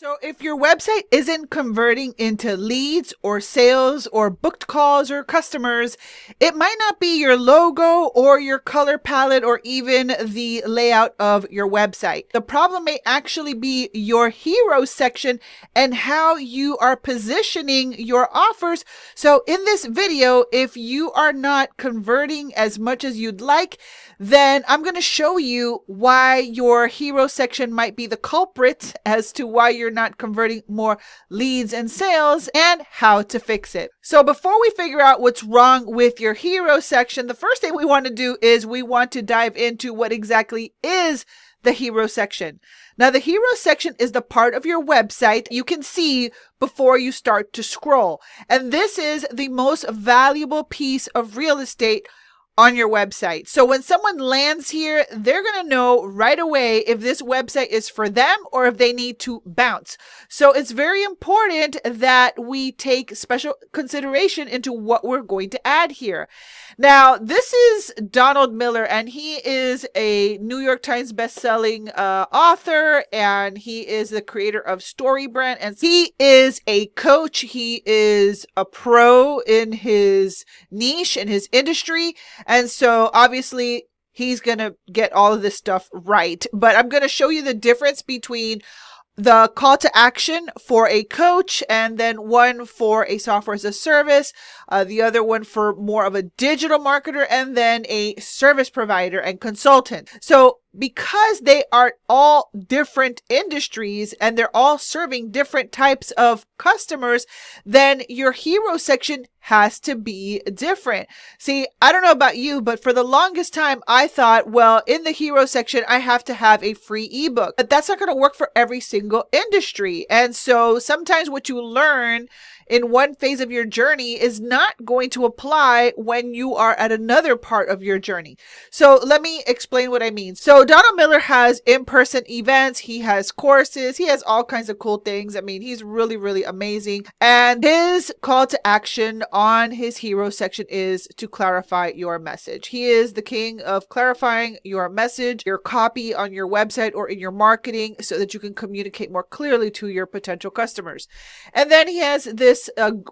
So if your website isn't converting into leads or sales or booked calls or customers, it might not be your logo or your color palette or even the layout of your website. The problem may actually be your hero section and how you are positioning your offers. So in this video, if you are not converting as much as you'd like, then I'm going to show you why your hero section might be the culprit as to why you're not converting more leads and sales and how to fix it. So before we figure out what's wrong with your hero section, the first thing we want to do is we want to dive into what exactly is the hero section. Now, the hero section is the part of your website you can see before you start to scroll. And this is the most valuable piece of real estate on your website. So when someone lands here, they're going to know right away if this website is for them or if they need to bounce. So it's very important that we take special consideration into what we're going to add here. Now, this is Donald Miller, and he is a New York Times bestselling author, and he is the creator of StoryBrand, and he is a coach. He is a pro in his niche, in his industry. And so obviously he's going to get all of this stuff right. But I'm going to show you the difference between the call to action for a coach and then one for a software as a service, the other one for more of a digital marketer, and then a service provider and consultant. So because they are all different industries and they're all serving different types of customers, then your hero section has to be different. See, I don't know about you, but for the longest time, I thought, well, in the hero section, I have to have a free ebook. But that's not going to work for every single industry. And so sometimes what you learn in one phase of your journey is not going to apply when you are at another part of your journey. So let me explain what I mean. So Donald Miller has in-person events. He has courses. He has all kinds of cool things. I mean, he's really, really amazing. And his call to action on his hero section is to clarify your message. He is the king of clarifying your message, your copy on your website or in your marketing so that you can communicate more clearly to your potential customers. And then he has this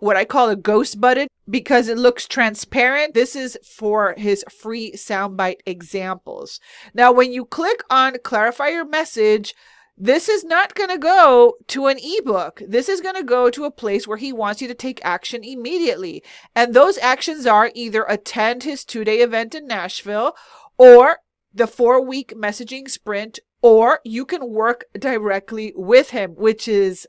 what I call a ghost button because it looks transparent. This is for his free soundbite examples. Now, when you click on clarify your message, this is not going to go to an ebook. This is going to go to a place where he wants you to take action immediately. And those actions are either attend his 2-day event in Nashville or the 4-week messaging sprint, or you can work directly with him, which is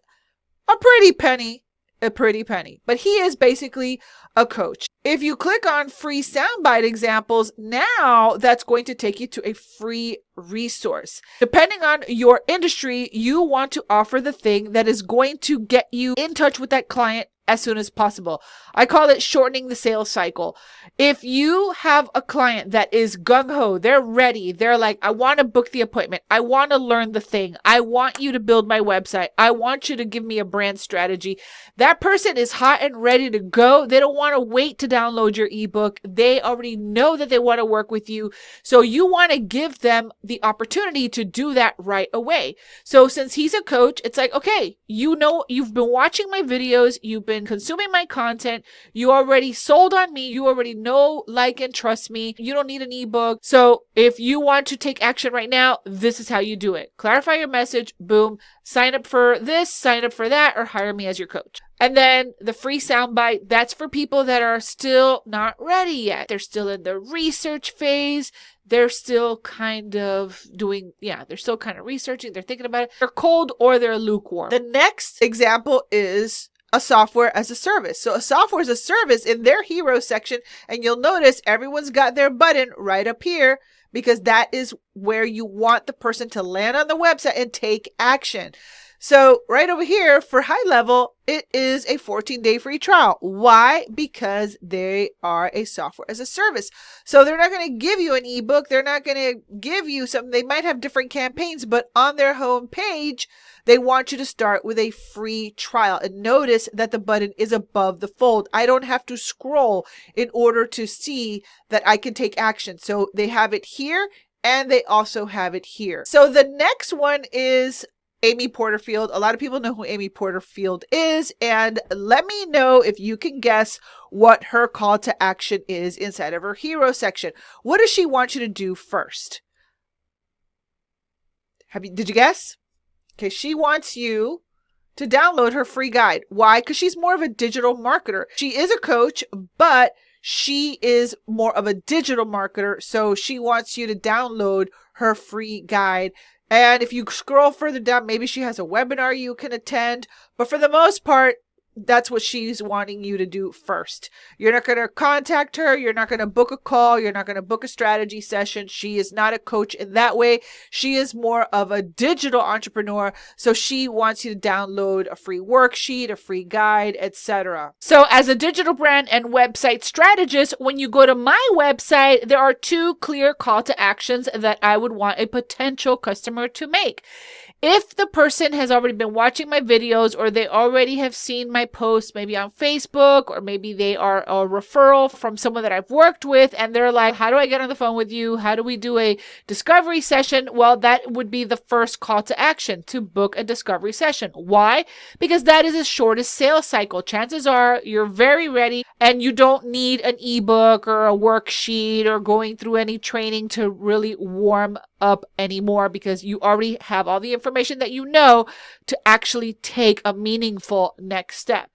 a pretty penny. But he is basically a coach. If you click on free soundbite examples, now that's going to take you to a free resource. Depending on your industry, you want to offer the thing that is going to get you in touch with that client as soon as possible. I call it shortening the sales cycle. If you have a client that is gung-ho, they're ready, they're like, I want to book the appointment, I want to learn the thing, I want you to build my website, I want you to give me a brand strategy. That person is hot and ready to go. They don't want to wait to download your ebook. They already know that they want to work with you. So you want to give them the opportunity to do that right away. So since he's a coach, it's like, okay, you know, you've been watching my videos, you've been consuming my content, you already sold on me, you already know, like, and trust me, you don't need an ebook. So if you want to take action right now, this is how you do it. Clarify your message, boom, sign up for this, sign up for that, or hire me as your coach. And then the free soundbite, that's for people that are still not ready yet. They're still in the research phase. They're still kind of they're still kind of researching. They're thinking about it. They're cold or they're lukewarm. The next example is a software as a service. So a software as a service in their hero section, and you'll notice everyone's got their button right up here because that is where you want the person to land on the website and take action. So right over here for high level, it is a 14-day free trial. Why? Because they are a software as a service. So they're not going to give you an ebook. They're not going to give you something. They might have different campaigns, but on their home page, they want you to start with a free trial. And notice that the button is above the fold. I don't have to scroll in order to see that I can take action. So they have it here and they also have it here. So the next one is Amy Porterfield. A lot of people know who Amy Porterfield is, and let me know if you can guess what her call to action is inside of her hero section. What does she want you to do first? Did you guess? Okay, she wants you to download her free guide. Why? Because she's more of a digital marketer. She is a coach, but she is more of a digital marketer. So she wants you to download her free guide. And if you scroll further down, maybe she has a webinar you can attend. But for the most part, that's what she's wanting you to do first. You're not going to contact her. You're not going to book a call. You're not going to book a strategy session. She is not a coach in that way. She is more of a digital entrepreneur. So she wants you to download a free worksheet, a free guide, etc. So as a digital brand and website strategist, when you go to my website, there are two clear call to actions that I would want a potential customer to make. If the person has already been watching my videos, or they already have seen my posts, maybe on Facebook, or maybe they are a referral from someone that I've worked with, and they're like, how do I get on the phone with you? How do we do a discovery session? Well, that would be the first call to action, to book a discovery session. Why? Because that is the shortest sales cycle. Chances are you're very ready and you don't need an ebook or a worksheet or going through any training to really warm up anymore, because you already have all the information that you know to actually take a meaningful next step.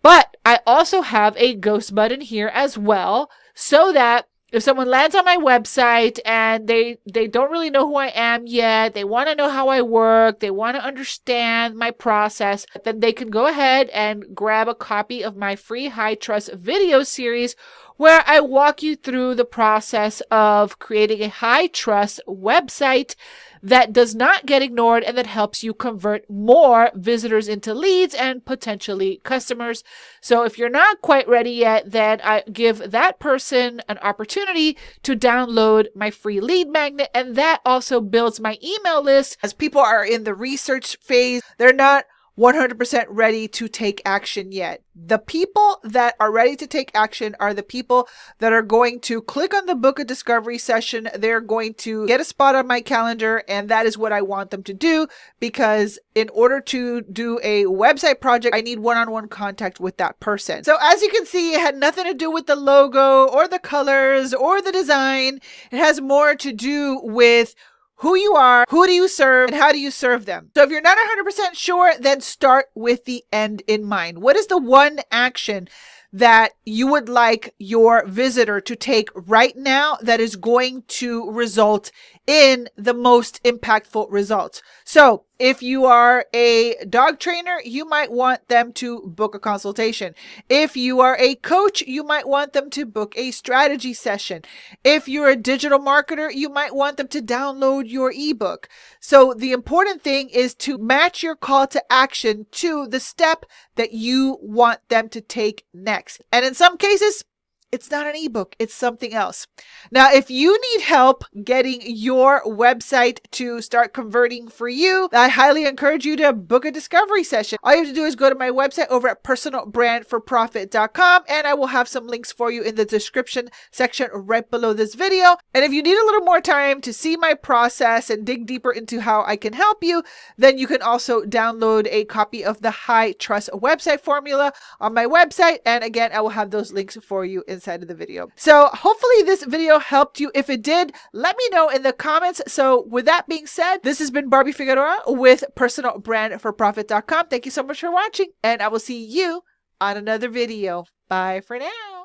But I also have a ghost button here as well, so that if someone lands on my website and they don't really know who I am yet, they want to know how I work, they want to understand my process, then they can go ahead and grab a copy of my free high trust video series, where I walk you through the process of creating a high trust website that does not get ignored and that helps you convert more visitors into leads and potentially customers. So if you're not quite ready yet, then I give that person an opportunity to download my free lead magnet, and that also builds my email list. As people are in the research phase, they're not 100% ready to take action yet. The people that are ready to take action are the people that are going to click on the book a discovery session. They're going to get a spot on my calendar, and that is what I want them to do, because in order to do a website project, I need one-on-one contact with that person. So as you can see, it had nothing to do with the logo or the colors or the design. It has more to do with who you are, who do you serve, and how do you serve them. So if you're not 100% sure, then start with the end in mind. What is the one action that you would like your visitor to take right now that is going to result in the most impactful results? So if you are a dog trainer, you might want them to book a consultation. If you are a coach, you might want them to book a strategy session. If you're a digital marketer, you might want them to download your ebook. So the important thing is to match your call to action to the step that you want them to take next. And in some cases, it's not an ebook, it's something else. Now, if you need help getting your website to start converting for you, I highly encourage you to book a discovery session. All you have to do is go to my website over at personalbrandforprofit.com, and I will have some links for you in the description section right below this video. And if you need a little more time to see my process and dig deeper into how I can help you, then you can also download a copy of the High Trust Website Formula on my website. And again, I will have those links for you inside of the video. So hopefully this video helped you. If it did, let me know in the comments. So with that being said, this has been Barbie Figueroa with personalbrandforprofit.com. Thank you so much for watching, and I will see you on another video. Bye for now.